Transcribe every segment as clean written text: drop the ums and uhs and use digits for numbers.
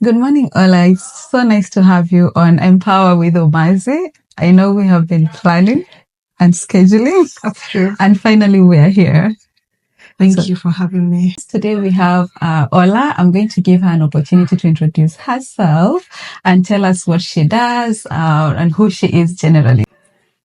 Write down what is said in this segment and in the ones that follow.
Good morning, Ola. It's so nice to have you on Empower with Omaze. I know we have been planning and scheduling. That's true. And finally, we are here. Thank you for having me. Today we have Ola. I'm going to give her an opportunity to introduce herself and tell us what she does and who she is generally.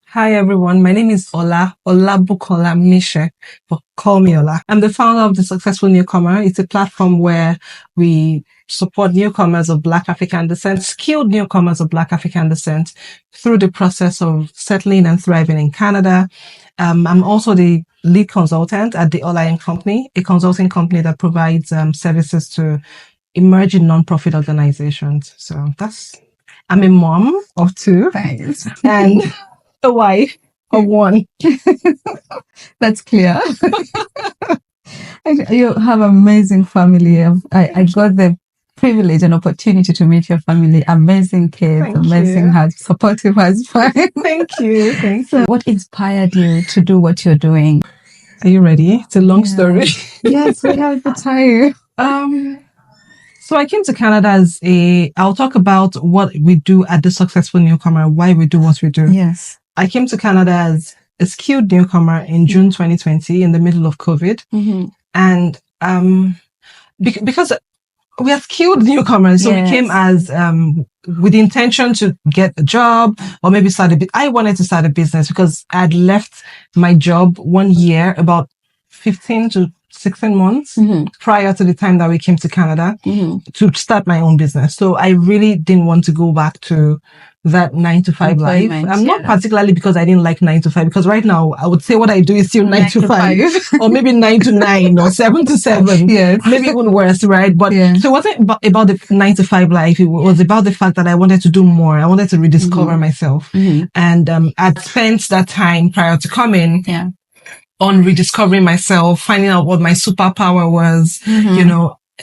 Hi, everyone. My name is Olabukola Mishe, but call me Ola. I'm the founder of The Successful Newcomer. It's a platform where we support newcomers of Black African descent, skilled newcomers of Black African descent through the process of settling and thriving in Canada. I'm also the lead consultant at the Ola Company, a consulting company that provides services to emerging nonprofit organizations. So I'm a mom of two. Thanks. And a wife of one. That's clear. You have an amazing family. I got the privilege and opportunity to meet your family. Amazing kids, amazing hearts, supportive husband. Thank you. So what inspired you to do what you're doing? Are you ready? It's a long story. Yes, we have the time. So I came to Canada I'll talk about what we do at The Successful Newcomer, why we do what we do. Yes. I came to Canada as a skilled newcomer in June 2020 in the middle of COVID. Mm-hmm. And because we are skilled newcomers, so we came as with the intention to get a job or maybe I wanted to start a business because I had left my job 1 year, about 15 to 16 months prior to the time that we came to Canada to start my own business. So I really didn't want to go back to that 9-to-5 life. Not particularly because I didn't like 9-to-5, because right now I would say what I do is still 9-to-5 or maybe 9-to-9 or 7-to-7. Yes. Maybe even worse, right? But so it wasn't about the 9-to-5 life. It was about the fact that I wanted to do more. I wanted to rediscover myself. And I'd spent that time prior to coming on rediscovering myself, finding out what my superpower was,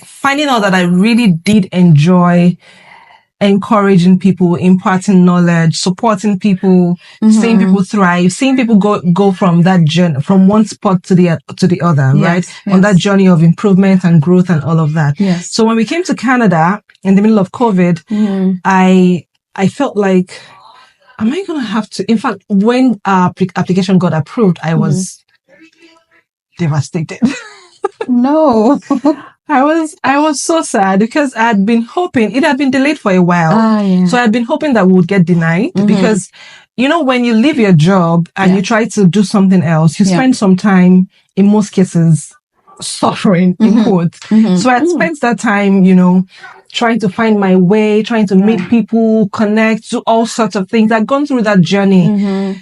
finding out that I really did enjoy encouraging people, imparting knowledge, supporting people, seeing people thrive, seeing people go from that journey, from one spot to the other, right? On that journey of improvement and growth and all of that. Yes. So when we came to Canada in the middle of COVID, I felt like, am I going to have to, in fact, when our application got approved, I was devastated. No. I was so sad because I had been hoping, it had been delayed for a while. So I had been hoping that we would get denied because, when you leave your job and you try to do something else, you spend some time, in most cases, suffering, in quotes. So I had spent that time, trying to find my way, trying to meet people, connect, do all sorts of things. I'd gone through that journey.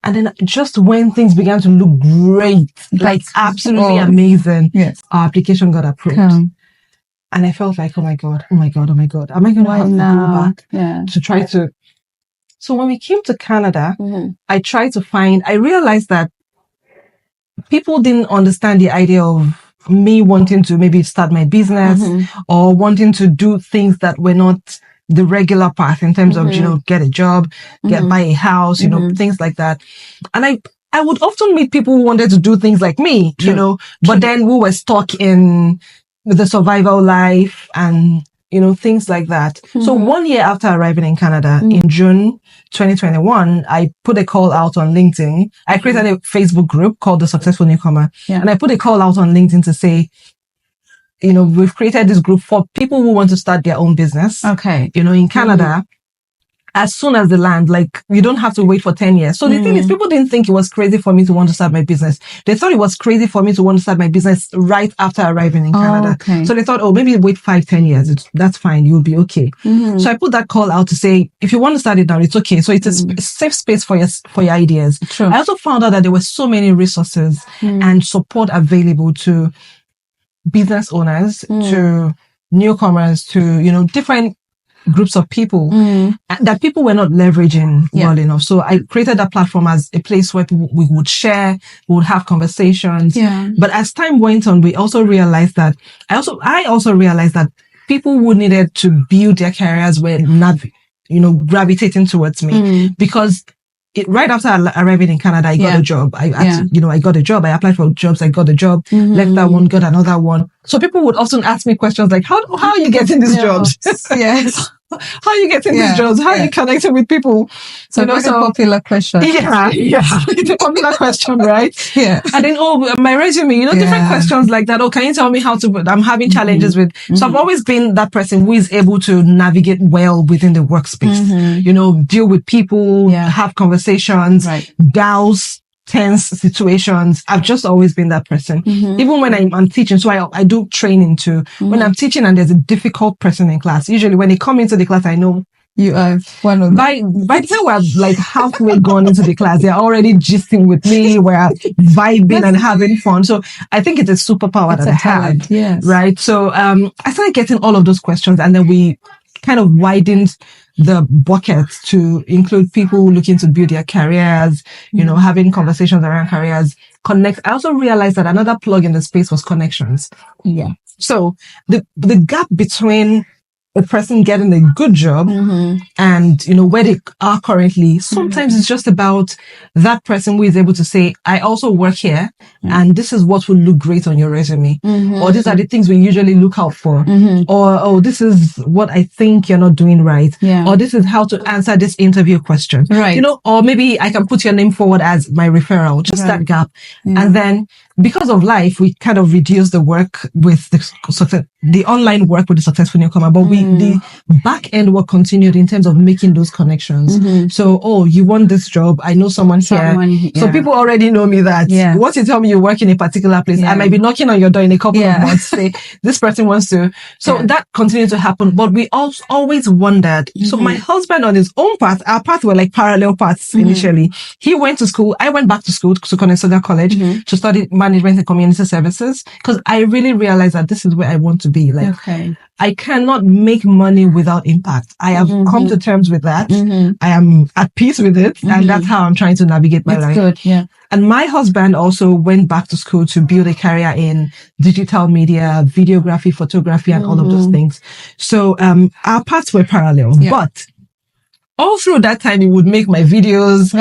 And then just when things began to look great, like absolutely amazing, our application got approved. And I felt like, oh my God. Am I going to have to go back to try to... So when we came to Canada, I realized that people didn't understand the idea of me wanting to maybe start my business or wanting to do things that were not the regular path in terms of, get a job, buy a house, things like that. And I would often meet people who wanted to do things like me, but then we were stuck in the survival life and, things like that. So 1 year after arriving in Canada in June 2021, I put a call out on LinkedIn. I created a Facebook group called The Successful Newcomer. And I put a call out on LinkedIn to say, we've created this group for people who want to start their own business. Okay. In Canada, as soon as they land, like, you don't have to wait for 10 years. So the thing is, people didn't think it was crazy for me to want to start my business. They thought it was crazy for me to want to start my business right after arriving in Canada. Okay. So they thought, maybe wait 5-10 years. That's fine. You'll be okay. So I put that call out to say, if you want to start it now, it's okay. So it's a safe space for your ideas. True. I also found out that there were so many resources and support available to business owners, to newcomers, to, different groups of people that people were not leveraging well enough. So I created that platform as a place where we would share, we would have conversations. But as time went on, we also realized that I also realized that people who needed to build their careers were not, gravitating towards me because right after arriving in Canada, I got a job. I got a job. I applied for jobs. I got a job. Left that one, got another one. So people would often ask me questions like, how are you getting these jobs? Yes. How are you getting these jobs? How are you connecting with people? So that's a popular question. Yeah. It's a popular question, right? Yeah. And then, my resume, different questions like that. Oh, can you tell me how to, I'm having challenges with, so I've always been that person who is able to navigate well within the workspace, deal with people, have conversations, douse tense situations. I've just always been that person. Even when I'm teaching, so I do training too. When I'm teaching and there's a difficult person in class, usually when they come into the class, I know you are one of them. By the time we're like halfway gone into the class, they're already gisting with me. We're vibing and having fun. So I think it's a superpower that I have. Yes. Right. So I started getting all of those questions, and then we kind of widened the bucket to include people looking to build their careers, having conversations around careers, connect. I also realized that another plug in the space was connections. Yeah. So the gap between a person getting a good job and, where they are currently, sometimes it's just about that person who is able to say, I also work here and this is what will look great on your resume. Or these are the things we usually look out for. Or, this is what I think you're not doing right. Or this is how to answer this interview question. Right. Or maybe I can put your name forward as my referral, just that gap. And then because of life, we kind of reduce the work with the online work with the successful newcomer, but the back end work continued in terms of making those connections. So, you want this job? I know someone here. So people already know me that once you tell me you work in a particular place, I might be knocking on your door in a couple of months, say, this person wants to. So that continued to happen, but we always wondered. So my husband on his own path, our paths were like parallel paths initially. He went to school. I went back to school to Connesaga College to study management and community services, because I really realized that this is where I want to be. Like, I cannot make money without impact. I have come to terms with that. I am at peace with it, and that's how I'm trying to navigate my life. Good, yeah. And my husband also went back to school to build a career in digital media, videography, photography, and all of those things. So our paths were parallel, but all through that time, he would make my videos,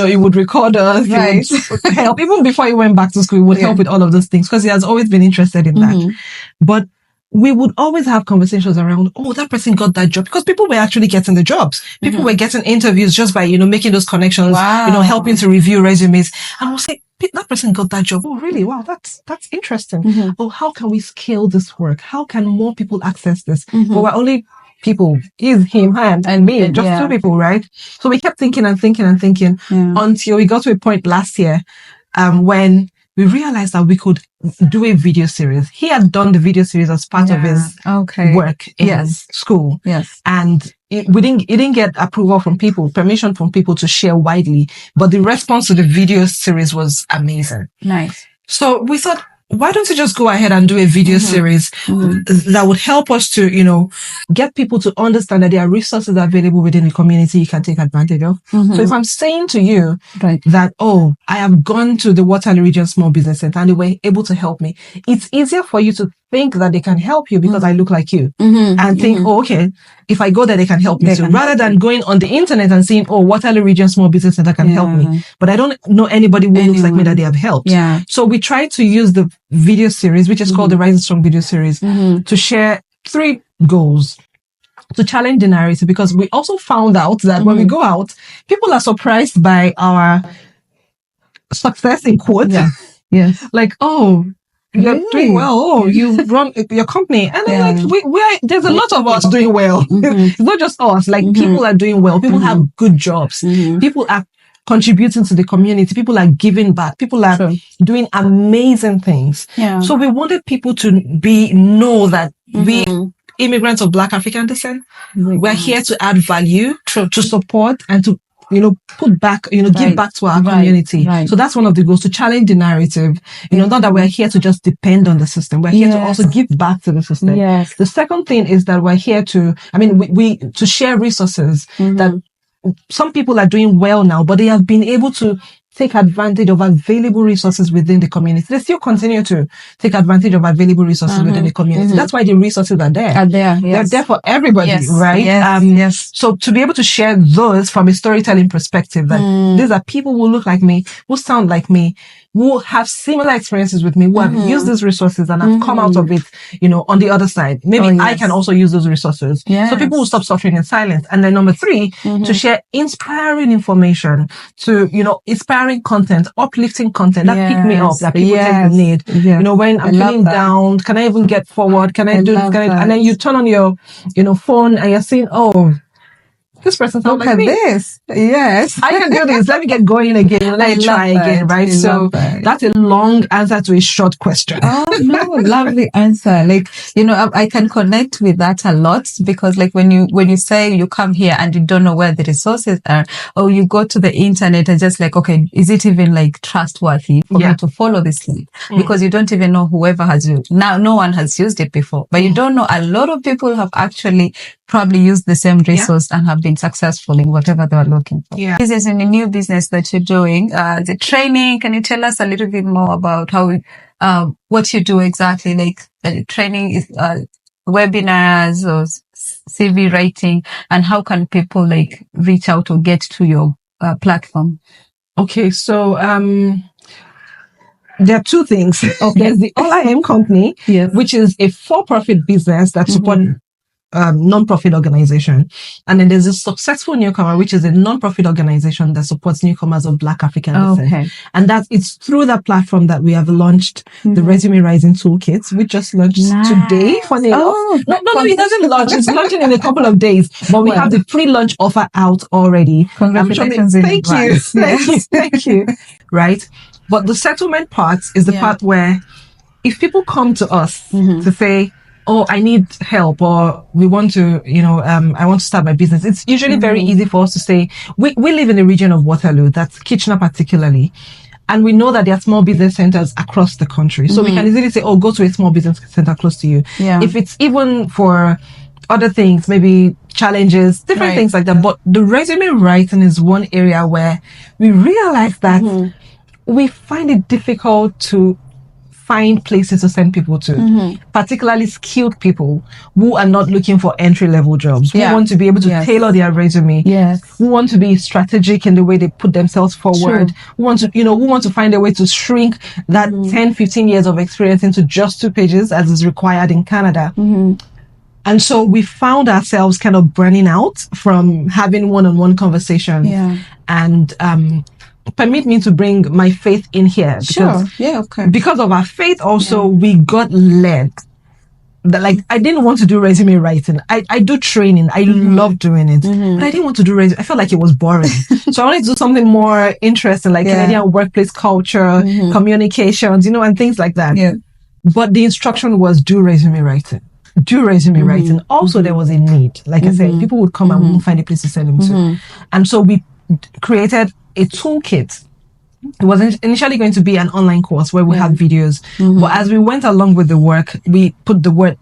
he would record us, he would help. Even before he went back to school, he would help with all of those things because he has always been interested in that. But we would always have conversations around, that person got that job, because people were actually getting the jobs. People were getting interviews just by, making those connections, helping to review resumes. And we'll say, that person got that job. Oh, really? Wow, that's interesting. Oh, how can we scale this work? How can more people access this? But we're only people, him, and me, just two people, right? So we kept thinking until we got to a point last year, when we realized that we could do a video series. He had done the video series as part of his work in school. Yes. And he didn't get approval from people, permission from people to share widely, but the response to the video series was amazing. Nice. So we thought, why don't you just go ahead and do a video series that would help us to, get people to understand that there are resources available within the community you can take advantage of. So if I'm saying to you that, I have gone to the Waterloo Region Small Business Center and they were able to help me, it's easier for you to think that they can help you because I look like you and think, okay, if I go there, they can help me too. Rather than going on the internet and saying, Waterloo Region Small Business Center can help me, but I don't know anybody who looks like me that they have helped. So we try to use the video series, which is called the Rising Strong video series, to share 3 goals. To challenge the narrative, because we also found out that when we go out, people are surprised by our success in quotes. Yes. Like, you're doing well. You run your company. And then there's a lot of us doing well. It's not just us. Like, people are doing well. People have good jobs. People are contributing to the community. People are giving back. People are doing amazing things. So we wanted people to know that we immigrants of Black African descent, we're here to add value, to support, and to put back, give back to our community. So that's one of the goals, to challenge the narrative. Not that we're here to just depend on the system. We're here to also give back to the system. The second thing is that we're here to, to share resources that some people are doing well now, but they have been able to take advantage of available resources within the community. They still continue to take advantage of available resources within the community. That's why the resources are there. Yes. They're there for everybody, right? Yes. So to be able to share those from a storytelling perspective, that these are people who look like me, who sound like me, who have similar experiences with me, who have used these resources and have come out of it, on the other side. Maybe I can also use those resources. So people will stop suffering in silence. And then number 3, to share inspiring information, to, inspiring content, uplifting content that pick me up, that people take the need. When I'm feeling down, can I even get forward? Can I do this? And then you turn on your, phone and you're seeing, this person sounds like me. This. Yes. I can do this. Let me get going again. Let me try again, right? So that's a long answer to a short question. Oh, no, lovely answer. Like, I can connect with that a lot, because like when you say you come here and you don't know where the resources are, or you go to the internet and just like, okay, is it even like trustworthy for me to follow this thing? Because you don't even know whoever has used. Now, no one has used it before, but you don't know a lot of people have actually probably used the same resource and have been successful in whatever they are looking for. Yeah. This is in a new business that you're doing, the training. Can you tell us a little bit more about how, what you do exactly? Like training is, webinars or CV writing, and how can people like reach out or get to your platform? Okay. So, there are 2 things. There's the All I Am company, which is a for-profit business that supports non-profit organization. And then there's a Successful Newcomer, which is a non-profit organization that supports newcomers of Black African descent. And it's through that platform that we have launched the Resume Writing Toolkit. We just launched today. Funny enough. No, it doesn't launch. It's launching in a couple of days. But we have the pre-launch offer out already. Congratulations. Thank you. Thank you. Right. But the settlement part is the part where if people come to us to say, I need help, or we want to, I want to start my business. It's usually very easy for us to say, we live in the region of Waterloo, that's Kitchener particularly. And we know that there are small business centers across the country. So we can easily say, go to a small business center close to you. Yeah. If it's even for other things, maybe challenges, different things like that. But the resume writing is one area where we realize that we find it difficult to find places to send people to, particularly skilled people who are not looking for entry-level jobs, who want to be able to tailor their resume, who want to be strategic in the way they put themselves forward, who want to find a way to shrink that 10, 15 years of experience into just 2 pages as is required in Canada. And so we found ourselves kind of burning out from having one-on-one conversations. And permit me to bring my faith in here. Because, because of our faith also, we got led. That, like, I didn't want to do resume writing. I do training. I love doing it. But I didn't want to do resume. I felt like it was boring. So I wanted to do something more interesting, like Canadian workplace culture, communications, and things like that. But the instruction was do resume writing. Do resume writing. Also, there was a need. Like I said, people would come and we wouldn't find a place to send them to. And so we created a toolkit. It was initially going to be an online course where we had videos. But as we went along with the work, we put the word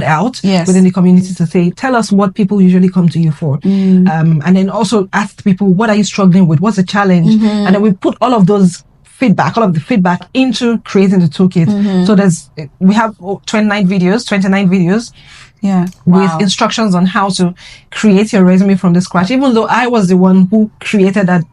out within the community to say, tell us what people usually come to you for. And then also ask people, what are you struggling with? What's the challenge? And then we put all of the feedback into creating the toolkit. So we have 29 videos. With instructions on how to create your resume from the scratch. Even though I was the one who created that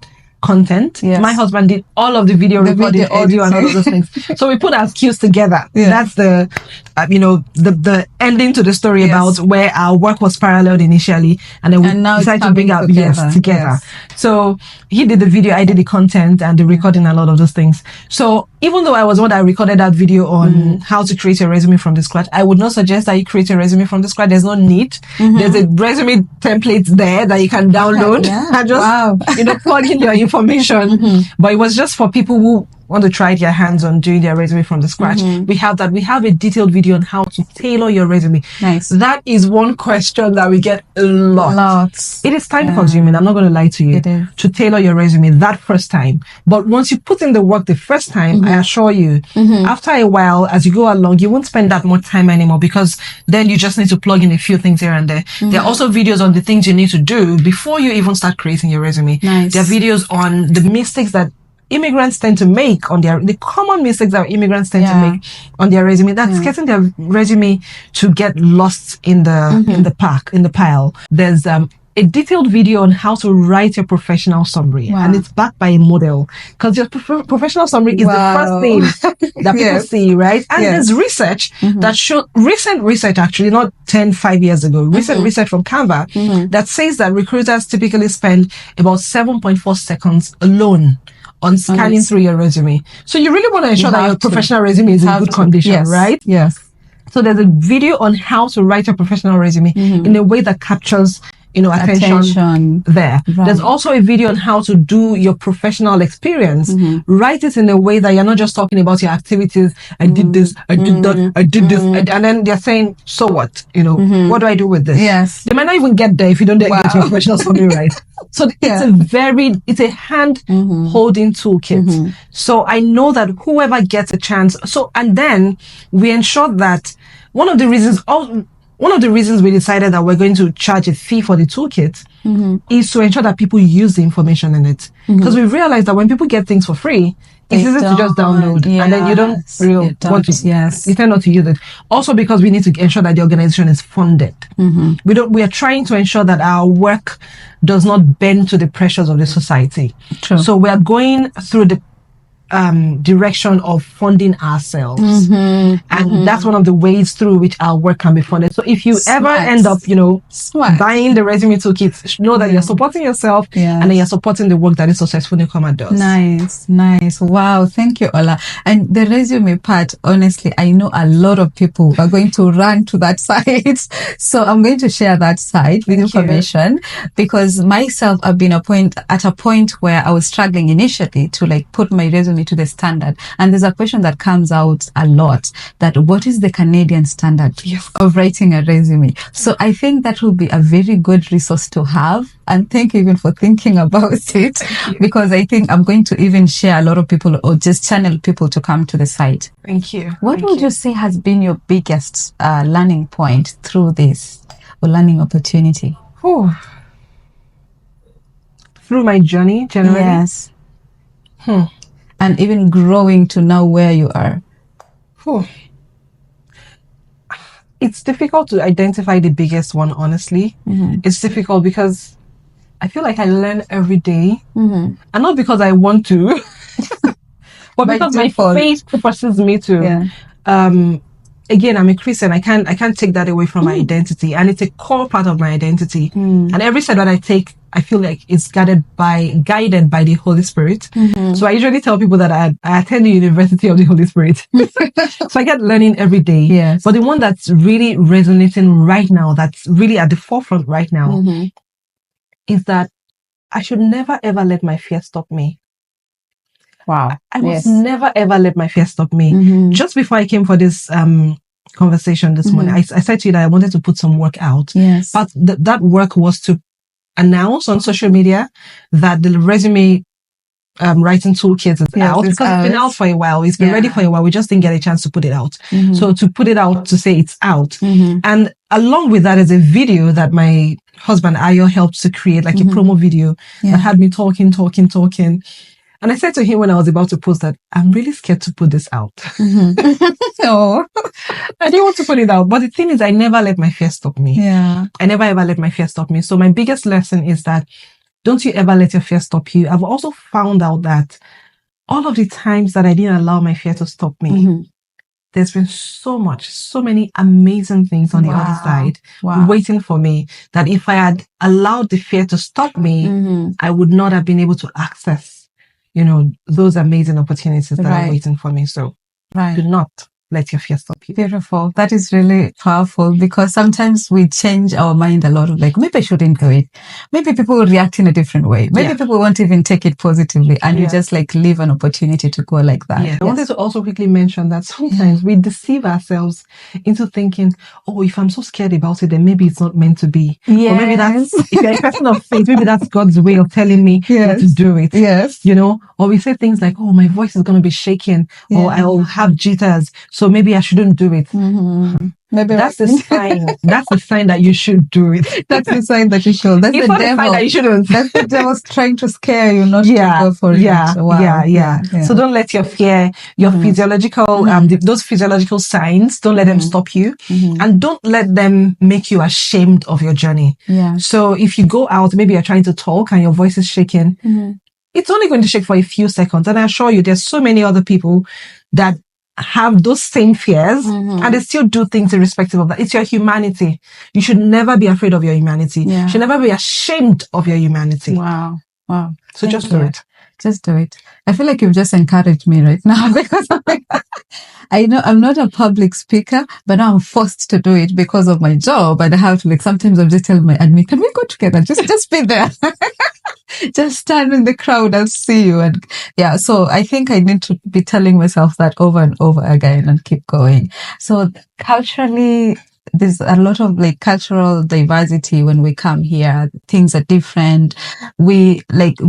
content, my husband did all of the video recording, audio, and all of those things. So we put our skills together. That's the the ending to the story about where our work was paralleled initially, and then we decided to bring out together. So he did the video, I did the content and the recording, and a lot of those things. So even though I was one that recorded that video on how to create your resume from the scratch, I would not suggest that you create your resume from the scratch. There's no need. There's a resume template there that you can download and just plug in your information. But it was just for people who want to try their hands on doing their resume from the scratch. We have that. We have a detailed video on how to tailor your resume. Nice. That is one question that we get a lot. It is time consuming. I'm not going to lie to you. To tailor your resume that first time. But once you put in the work the first time, I assure you, after a while, as you go along, you won't spend that much time anymore, because then you just need to plug in a few things here and there. There are also videos on the things you need to do before you even start creating your resume. There are videos on the mistakes that immigrants tend to make the common mistakes that immigrants tend to make on their resume, that's getting their resume to get lost in the pile. There's a detailed video on how to write your professional summary, and it's backed by a model, because your professional summary is the first thing that people see, right? And there's research that recent research, actually, not 5 years ago, recent research from Canva that says that recruiters typically spend about 7.4 seconds alone on scanning through your resume. So you really want to ensure that your professional resume is in good condition, right? Yes. So there's a video on how to write a professional resume in a way that captures attention there. Right. There's also a video on how to do your professional experience. Write it in a way that you're not just talking about your activities. I did this, I did that, I did this. And then they're saying, so what? What do I do with this? Yes. They might not even get there if you don't get your professional summary right. So it's a hand holding toolkit. So I know that whoever gets a chance. And then we ensure that one of the reasons we decided that we're going to charge a fee for the toolkit is to ensure that people use the information in it. Because we realize that when people get things for free, it's easy to just download, and then you don't really want to. You tend not to use it. Also, because we need to ensure that the organization is funded. We are trying to ensure that our work does not bend to the pressures of the society. True. So we are going through the direction of funding ourselves, and that's one of the ways through which our work can be funded. So if you ever end up buying the resume toolkit, know that you're supporting yourself and then you're supporting the work that a successful newcomer does. Nice. Wow, thank you, Ola. And the resume part, honestly, I know a lot of people are going to run to that site, so I'm going to share that site with information, because myself, I've been at a point where I was struggling initially to put my resume to the standard, and there's a question that comes out a lot, that what is the Canadian standard of writing a resume? So I think that will be a very good resource to have, and thank you even for thinking about it, because I think I'm going to even share a lot of people, or just channel people to come to the site. Thank you. What would you say has been your biggest learning point through this, or learning opportunity? Through my journey, generally? Yes. And even growing to now where you are. It's difficult to identify the biggest one, honestly. It's difficult because I feel like I learn every day. And not because I want to, but because my faith forces me to. Again, I'm a Christian. I can't take that away from my identity, and it's a core part of my identity. And every step that I take, I feel like it's guided by the Holy Spirit. So I usually tell people that I attend the University of the Holy Spirit. So I get learning every day. Yes. But the one that's really resonating right now, that's really at the forefront right now, is that I should never ever let my fear stop me. Wow. I must never ever let my fear stop me. Just before I came for this conversation this morning, I said to you that I wanted to put some work out. Yes. But that work was to announce on social media that the resume writing toolkit is out, because it's been out for a while. It's been ready for a while. We just didn't get a chance to put it out. So to put it out, to say it's out. And along with that is a video that my husband Ayo helped to create, like a promo video that had me talking. And I said to him when I was about to post that, I'm really scared to put this out. So I didn't want to put it out. But the thing is, I never let my fear stop me. I never ever let my fear stop me. So my biggest lesson is that don't you ever let your fear stop you. I've also found out that all of the times that I didn't allow my fear to stop me, there's been so many amazing things on the other side waiting for me, that if I had allowed the fear to stop me, I would not have been able to access those amazing opportunities that are waiting for me. So do not let your fear stop you. Beautiful. That is really powerful, because sometimes we change our mind a lot of maybe I shouldn't do it. Maybe people will react in a different way. Maybe people won't even take it positively, and you just leave an opportunity to go like that. I wanted to also quickly mention that sometimes we deceive ourselves into thinking, if I'm so scared about it, then maybe it's not meant to be. Or maybe that's, if you're a person of faith, maybe that's God's way of telling me not to do it. Or we say things like, my voice is going to be shaking, or I'll have jitters. so maybe I shouldn't do it. Maybe that's the sign. That's the sign that you should do it. That's the sign that you should. That's it's the not devil. The sign that you shouldn't. That's the devil's trying to scare you not to go for it. Wow. Yeah. So don't let your fear, your physiological, those physiological signs, don't let them stop you, and don't let them make you ashamed of your journey. Yeah. So if you go out, maybe you're trying to talk and your voice is shaking, it's only going to shake for a few seconds. And I assure you, there's so many other people that have those same fears and they still do things irrespective of that. It's your humanity. You should never be afraid of your humanity. Yeah. You should never be ashamed of your humanity. Wow. So just do it. Just do it. I feel like you've just encouraged me right now because I know I'm not a public speaker, but now I'm forced to do it because of my job. And I have to sometimes I'm just telling my admin, can we go together? Just be there. Just stand in the crowd and see you. And so I think I need to be telling myself that over and over again and keep going. So culturally, there's a lot of cultural diversity when we come here. Things are different. We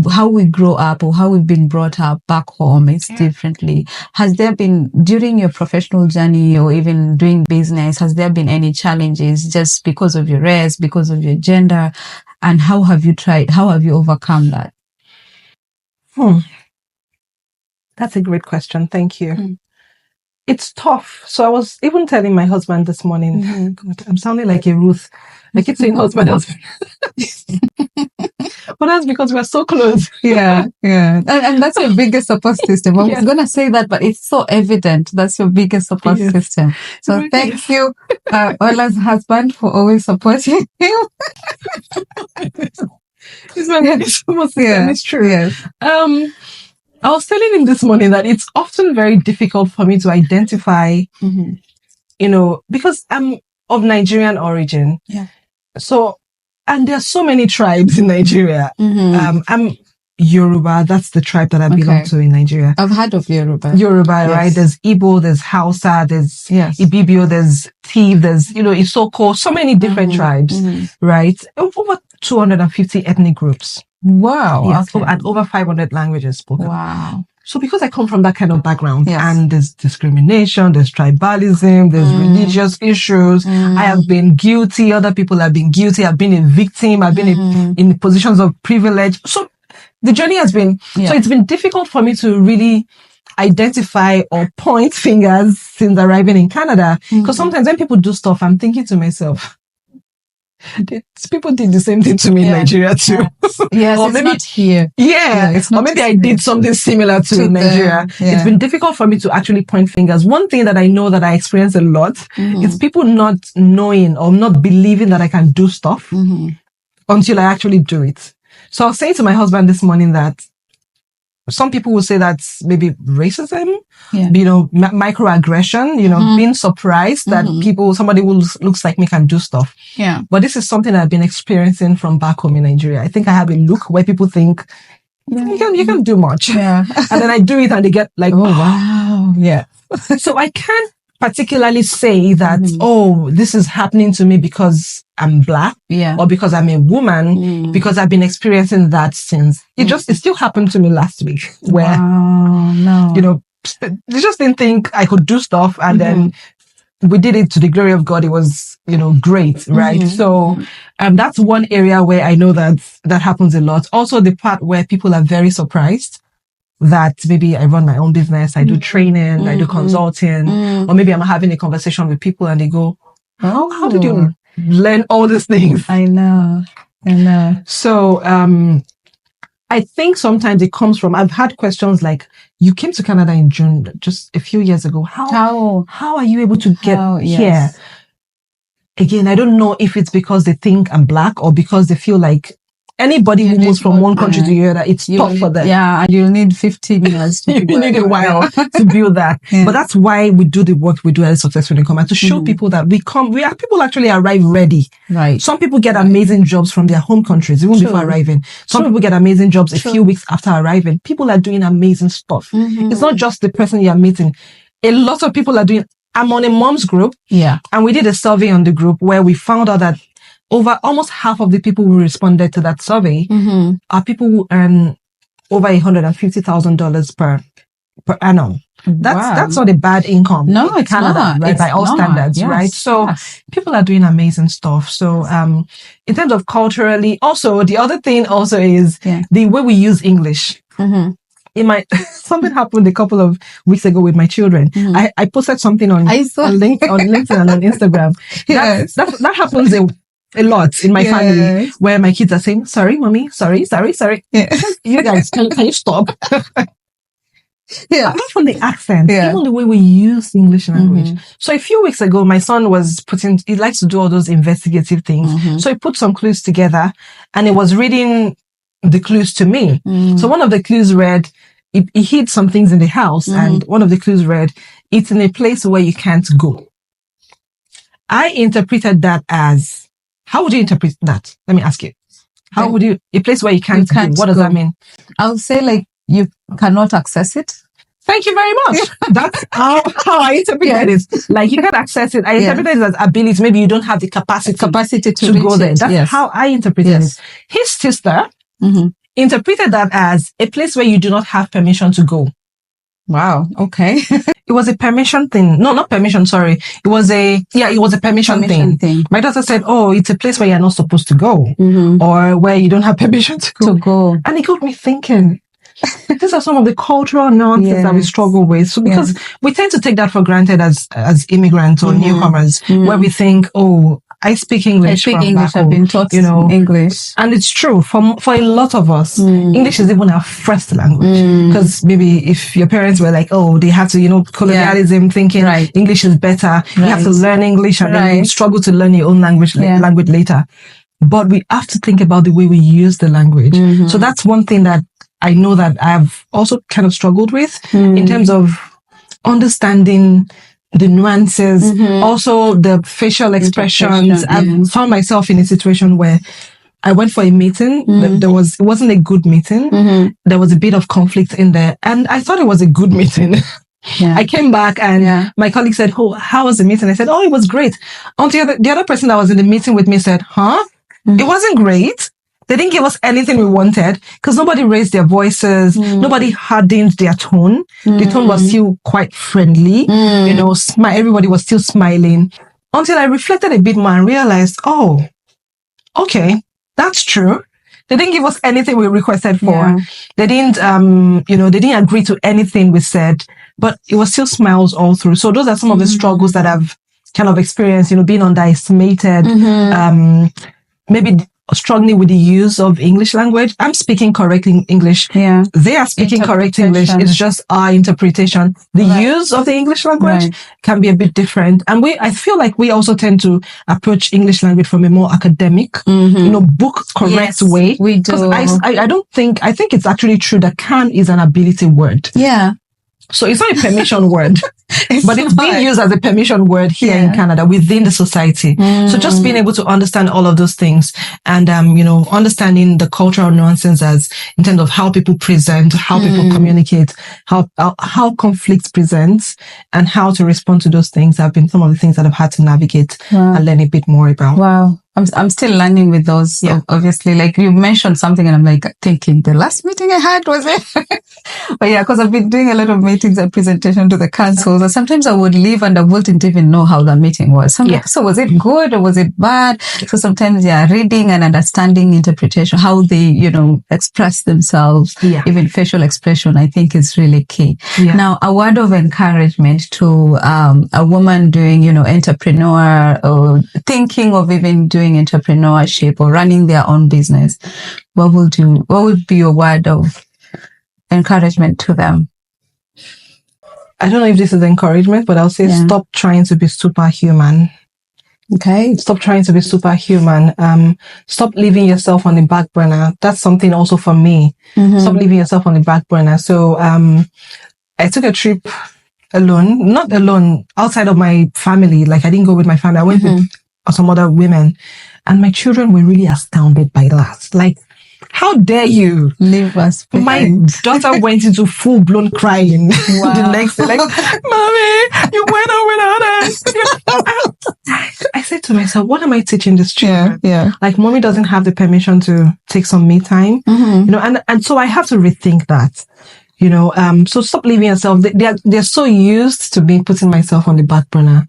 how we grow up or how we've been brought up back home is differently. Has there been, during your professional journey or even doing business, has there been any challenges just because of your race, because of your gender? And how have you overcome that? That's a great question. Thank you. It's tough. So I was even telling my husband this morning, God, I'm sounding like a Ruth. I keep saying husband. But that's because we're so close. Yeah. And that's your biggest support system. I was going to say that, but it's so evident. That's your biggest support system. So thank you, Ola's husband, for always supporting him. It's true. Yes. I was telling him this morning that it's often very difficult for me to identify, because I'm of Nigerian origin. Yeah. So, and there are so many tribes in Nigeria. I'm Yoruba. That's the tribe that I belong to in Nigeria. I've heard of Yoruba. Yes. Right? There's Igbo, there's Hausa, there's Ibibio, there's Tiv, there's, Isoko, so many different tribes, right? Over 250 ethnic groups. Wow. Yes, and over 500 languages spoken. Wow. So because I come from that kind of background, and there's discrimination, there's tribalism, there's religious issues, I have been guilty, other people have been guilty, I've been a victim, I've been in positions of privilege. So the journey has been, so it's been difficult for me to really identify or point fingers since arriving in Canada. Because sometimes when people do stuff, I'm thinking to myself, people did the same thing to me in Nigeria too. Yes, or it's maybe not here. It's not, or maybe I did something similar to in Nigeria. It's been difficult for me to actually point fingers. One thing that I know that I experience a lot is people not knowing or not believing that I can do stuff until I actually do it. So I was saying to my husband this morning that some people will say that's maybe racism, microaggression, being surprised that somebody who looks like me can do stuff. Yeah. But this is something I've been experiencing from back home in Nigeria. I think I have a look where people think, you can do much. Yeah. And then I do it and they get like, oh, wow. Yeah. So I can't particularly say that, this is happening to me because I'm black or because I'm a woman, because I've been experiencing that since. It still happened to me last week where, they just didn't think I could do stuff. And then we did it to the glory of God. It was, great. Right. So, that's one area where I know that happens a lot. Also the part where people are very surprised that maybe I run my own business, I do training, I do consulting, or maybe I'm having a conversation with people and they go, how did you learn all these things? I know. So, I think sometimes it comes from, I've had questions like, you came to Canada in June, just a few years ago. How are you able to get here? Again, I don't know if it's because they think I'm black or because they feel like anybody who moves from one country to the other, it's tough for them. Yeah, and you'll need 15 years to you need a while to build that. But that's why we do the work we do at Successful Income, and to show people that people actually arrive ready. Right. Some people get amazing jobs from their home countries, even before arriving. Some people get amazing jobs a few weeks after arriving. People are doing amazing stuff. It's not just the person you're meeting. A lot of people are doing, I'm on a mom's group. Yeah. And we did a survey on the group where we found out that over almost half of the people who responded to that survey are people who earn over $150,000 per annum. That's not a bad income. No, it's Canada, not. right? It's by all not. standards, Yes. right? So people are doing amazing stuff. So in terms of culturally, also the other thing also is the way we use English. Something happened a couple of weeks ago with my children. I posted something on LinkedIn and on Instagram. Yes. That happens a lot in my family, where my kids are saying, sorry, mommy, sorry. Yeah. You guys, can you stop? Apart from the accent, even the way we use the English language. So a few weeks ago, my son he likes to do all those investigative things. So he put some clues together and he was reading the clues to me. So one of the clues read, he hid some things in the house, and one of the clues read, it's in a place where you can't go. I interpreted that as, how would you interpret that? Let me ask you. How would you, a place where you can't go, what does that mean? I would say like, you cannot access it. Thank you very much. That's how I interpreted it. Like, you can't access it. I interpreted it as ability. Maybe you don't have the capacity to go there. That's how I interpreted it. His sister interpreted that as a place where you do not have permission to go. Wow. Okay. It was a permission thing. No, not permission. Sorry. It was a permission thing. My daughter said, oh, it's a place where you're not supposed to go, or where you don't have permission to go. And it got me thinking. These are some of the cultural nuances that we struggle with. So because we tend to take that for granted as immigrants or newcomers, where we think, oh, I speak English. I've been taught English. And it's true. For a lot of us, English is even our first language. Because maybe if your parents were like, oh, they have to, colonialism, thinking English is better. You have to learn English and then you struggle to learn your own language later. But we have to think about the way we use the language. So that's one thing that I know that I've also kind of struggled with in terms of understanding the nuances, also the facial expressions. I've found myself in a situation where I went for a meeting. It wasn't a good meeting. There was a bit of conflict in there, and I thought it was a good meeting. I came back and my colleague said, oh, how was the meeting? I said, oh, it was great. Until the other person that was in the meeting with me said, it wasn't great. They didn't give us anything we wanted because nobody raised their voices. Nobody hardened their tone. The tone was still quite friendly. Everybody was still smiling, until I reflected a bit more and realized, oh, okay, that's true. They didn't give us anything we requested for. They didn't, they didn't agree to anything we said, but it was still smiles all through. So those are some of the struggles that I've kind of experienced, being underestimated, maybe struggling with the use of English language. I'm speaking correct English. They are speaking correct English. It's just our interpretation. The use of the English language can be a bit different. And I feel like we also tend to approach English language from a more academic, book correct way. We do. I think it's actually true that can is an ability word. So it's not a permission word, but it's being used as a permission word here in Canada within the society. So just being able to understand all of those things and, understanding the cultural nuances as in terms of how people present, how people communicate, how conflict presents and how to respond to those things have been some of the things that I've had to navigate and learn a bit more about. Wow. I'm still learning with those. Obviously, like you mentioned something and I'm like thinking the last meeting I had was it. But because I've been doing a lot of meetings and presentation to the councils, and sometimes I would leave and I wouldn't even know how the meeting was. So was it good or was it bad? So sometimes reading and understanding interpretation, how they, express themselves, even facial expression, I think is really key. Now, a word of encouragement to a woman doing, entrepreneur or thinking of even doing entrepreneurship or running their own business, what would be your word of encouragement to them? I don't know if this is encouragement, but I'll say stop trying to be superhuman. Okay. Stop trying to be superhuman. Stop leaving yourself on the back burner. That's something also for me. Stop leaving yourself on the back burner. So I took a trip alone, not alone, outside of my family. Like I didn't go with my family. I went with some other women, and my children were really astounded by that. Like, how dare you leave us behind? My daughter went into full-blown crying the next day, like, Mommy, you went out without us. I said to myself, what am I teaching this children? Like, Mommy doesn't have the permission to take some me time, and so I have to rethink that. So stop leaving yourself. They're so used to me putting myself on the back burner.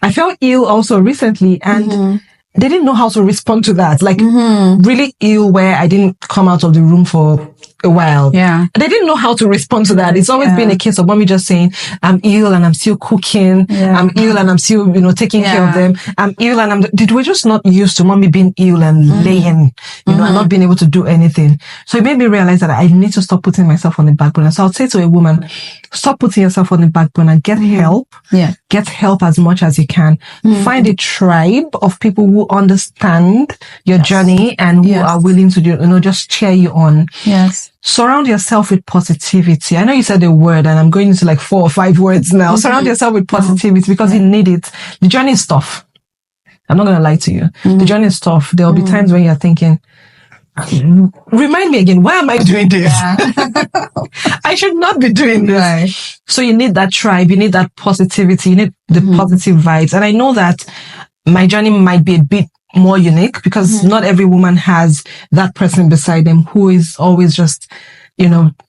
I felt ill also recently, and they didn't know how to respond to that. Like really ill, where I didn't come out of the room for a while. Yeah. They didn't know how to respond to that. It's always been a case of mommy just saying, I'm ill and I'm still cooking. Yeah. I'm ill and I'm still, taking care of them. I'm ill and we're just not used to mommy being ill and laying, and not being able to do anything. So it made me realize that I need to stop putting myself on the back burner. So I'll say to a woman, stop putting yourself on the back burner, get help. Yeah. Get help as much as you can. Find a tribe of people who understand your journey and who are willing to just cheer you on. Yes. Surround yourself with positivity. I know you said a word and I'm going into like 4 or 5 words now. Surround yourself with positivity because you need it. The journey is tough. I'm not going to lie to you. The journey is tough. There will be times when you're thinking, remind me again, why am I doing this? Yeah. I should not be doing this. Right. So you need that tribe. You need that positivity. You need the positive vibes. And I know that my journey might be a bit more unique because not every woman has that person beside them who is always just,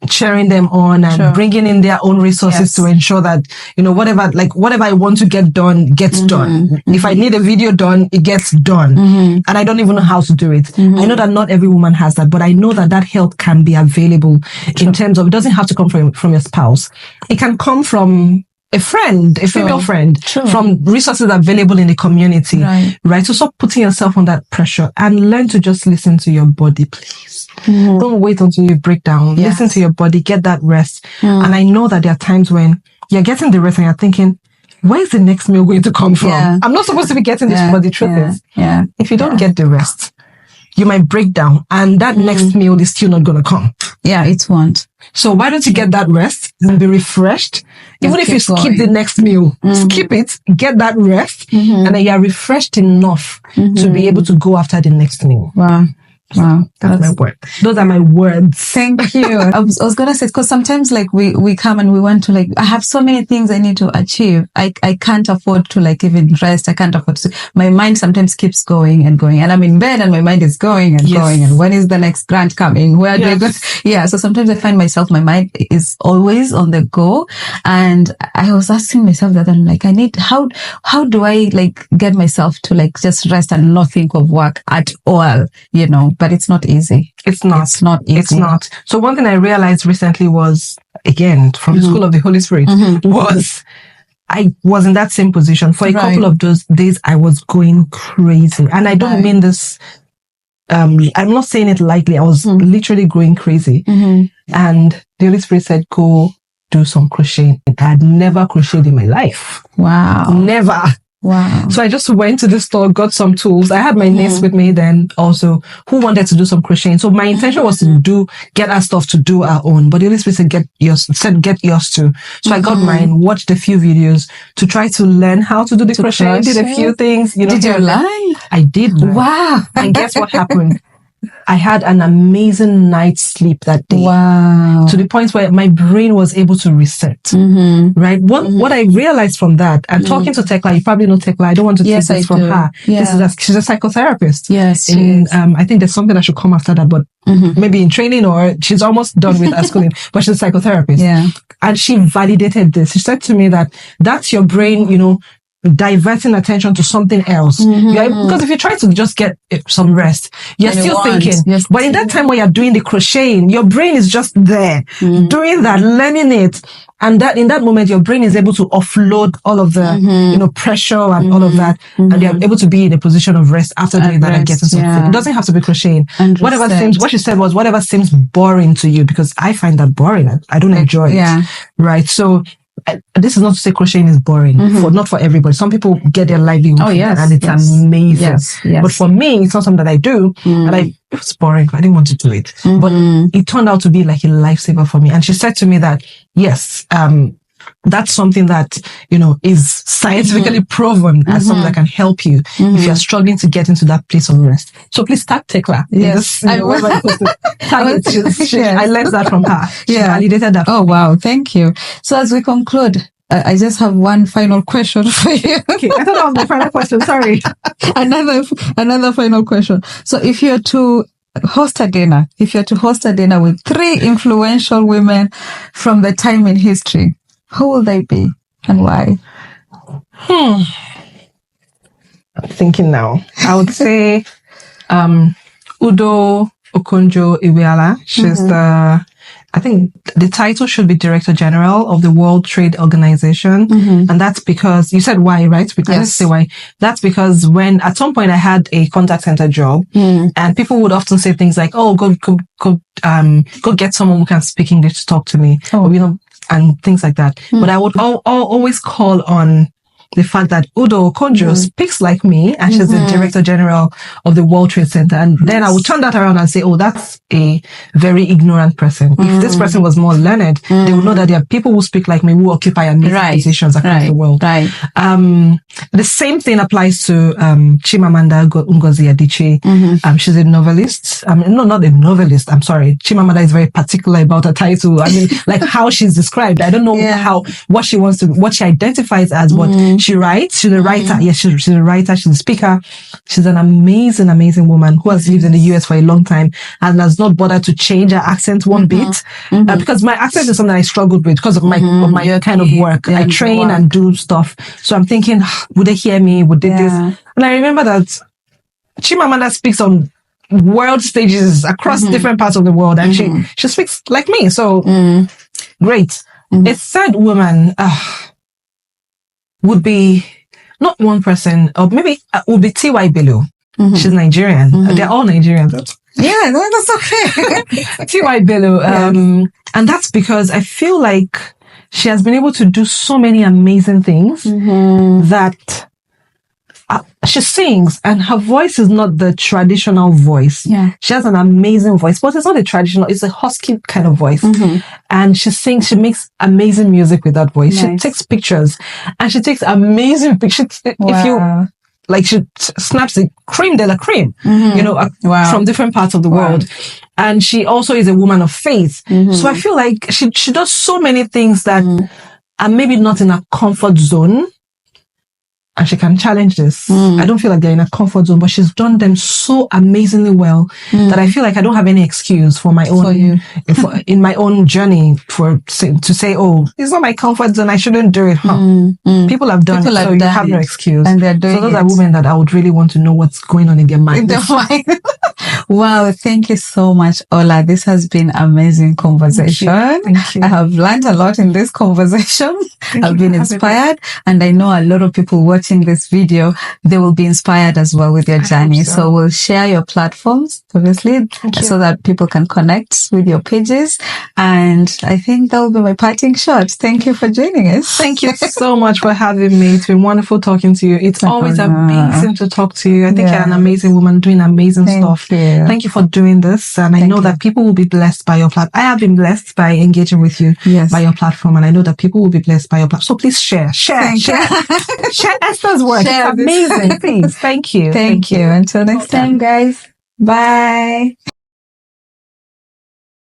cheering them on and bringing in their own resources to ensure that, whatever I want to get done gets done. If I need a video done, it gets done. And I don't even know how to do it. I know that not every woman has that, but I know that help can be available in terms of, it doesn't have to come from your spouse. It can come from a friend, a female friend, from resources available in the community, right? So stop putting yourself on that pressure and learn to just listen to your body, please. Don't wait until you break down. Yes. Listen to your body, get that rest. And I know that there are times when you're getting the rest and you're thinking, where's the next meal going to come from? Yeah. I'm not supposed to be getting this, but the truth is, if you don't get the rest, you might break down and that next meal is still not going to come. Yeah, it won't. So why don't you get that rest and be refreshed? Even if you skip the next meal, skip it, get that rest, and then you're refreshed enough to be able to go after the next meal. Wow. That's my word. Those are my words. Thank you. I was going to say, because sometimes like we come and we want to I have so many things I need to achieve. I can't afford to even rest. I can't afford to, my mind sometimes keeps going and going, and I'm in bed and my mind is going and going. And when is the next grant coming? Where do I go? Yeah. So sometimes I find myself, my mind is always on the go. And I was asking myself that I'm like, how do I get myself to just rest and not think of work at all, but it's not easy. It's not easy. It's not. So one thing I realized recently was, again, from the School of the Holy Spirit, was I was in that same position. For a couple of those days, I was going crazy. And I don't mean this, I'm not saying it lightly. I was literally going crazy. And the Holy Spirit said, go do some crocheting. I had never crocheted in my life. Wow. Never. Wow. So I just went to the store, got some tools. I had my niece with me then also, who wanted to do some crocheting. So my intention was to get our stuff to do our own. But the Holy Spirit said, get yours too. So I got mine, watched a few videos to try to learn how to do the crochet. I did a few things. Did you learn? I did learn. Wow. And guess what happened? I had an amazing night's sleep that day. Wow. To the point where my brain was able to reset. Right? What I realized from that, and talking to Tekla, you probably know Tekla, I don't want to take this from her. Yeah. She's a psychotherapist. Yes. I think there's something that should come after that, but maybe in training, or she's almost done with her schooling, but she's a psychotherapist. Yeah. And she validated this. She said to me that that's your brain, diverting attention to something else. Because if you try to just get some rest, you're still thinking. Yes, but in that time when you're doing the crocheting, your brain is just there, doing that, learning it. And that in that moment, your brain is able to offload all of the, pressure and all of that. And you're able to be in a position of rest after doing that and getting something. Yeah. It doesn't have to be crocheting. What she said was, whatever seems boring to you, because I find that boring. I don't enjoy it. Yeah. Right. So, this is not to say crocheting is boring, not for everybody. Some people get their livelihood and it's amazing. Yes. But for me, it's not something that I do. And it was boring. I didn't want to do it. But it turned out to be like a lifesaver for me. And she said to me that, yes, that's something that, is scientifically proven as something that can help you if you're struggling to get into that place of rest. So please tag Tekla. Yes. I learned that from her. She validated that. Oh, wow. Thank you. So as we conclude, I just have one final question for you. Okay. I thought that was my final question. Sorry. Another final question. So if you're to host a dinner, if you're to host a dinner with 3 influential women from the time in history, who will they be and why? I'm thinking now. I would say Udo Okonjo-Iweala. She's I think the title should be Director General of the World Trade Organization. And that's because, you said why, right? Because let's say why. That's because when, at some point I had a contact center job and people would often say things like, oh, go get someone who can speak English to talk to me. Or, you know, and things like that. But I would always call on the fact that Udo Okonjo speaks like me and she's the Director General of the World Trade Center. And then I would turn that around and say, oh, that's a very ignorant person. If this person was more learned, they would know that there are people who speak like me who occupy amazing positions across the world. The same thing applies to Chimamanda Ngozi Adichie. She's a novelist. No, not a novelist. I'm sorry. Chimamanda is very particular about her title. I mean, like how she's described. I don't know what she identifies as, but she writes. She's a writer. Yes, she's a writer. She's a speaker. She's an amazing, amazing woman who has lived in the US for a long time and has not bothered to change her accent one bit. Because my accent is something I struggled with because of my kind of work. I train and do stuff. So I'm thinking, would they hear me? Would they this? And I remember that Chimamanda speaks on world stages across different parts of the world, and she speaks like me. So great. A third woman would be not one person, or maybe would be T.Y. Bello. She's Nigerian. They're all Nigerian. Yeah, that's okay. T.Y. Bello. And that's because I feel like she has been able to do so many amazing things that she sings, and her voice is not the traditional voice. She has an amazing voice, but it's not a traditional, it's a husky kind of voice. And she sings, she makes amazing music with that voice. She takes pictures and she takes amazing pictures. If you like, she snaps the creme de la creme, you know, from different parts of the world. And she also is a woman of faith. So I feel like she does so many things that are maybe not in a comfort zone. And she can challenge this. I don't feel like they're in a comfort zone, but she's done them so amazingly well that I feel like I don't have any excuse for my own, in my own journey to say, oh, it's not my comfort zone, I shouldn't do it. People have done it, so you have no excuse. And they're doing so those are women that I would really want to know what's going on in their mind. Wow, thank you so much, Ola. This has been amazing conversation. Thank you. I have learned a lot in this conversation. I've been inspired, and I know a lot of people watching this video, they will be inspired as well with your journey. So we'll share your platforms, obviously, so that people can connect with your pages. And I think that will be my parting shot. Thank you for joining us. Thank you so much for having me. It's been wonderful talking to you. It's always amazing to talk to you. I think you're an amazing woman doing amazing stuff. Thank you for doing this. And I know that people will be blessed by your platform. I have been blessed by engaging with you by your platform. And I know that people will be blessed by your platform. So please share Esther's work. It's amazing. Please. Thank you. Thank you. Until next time, guys. Bye.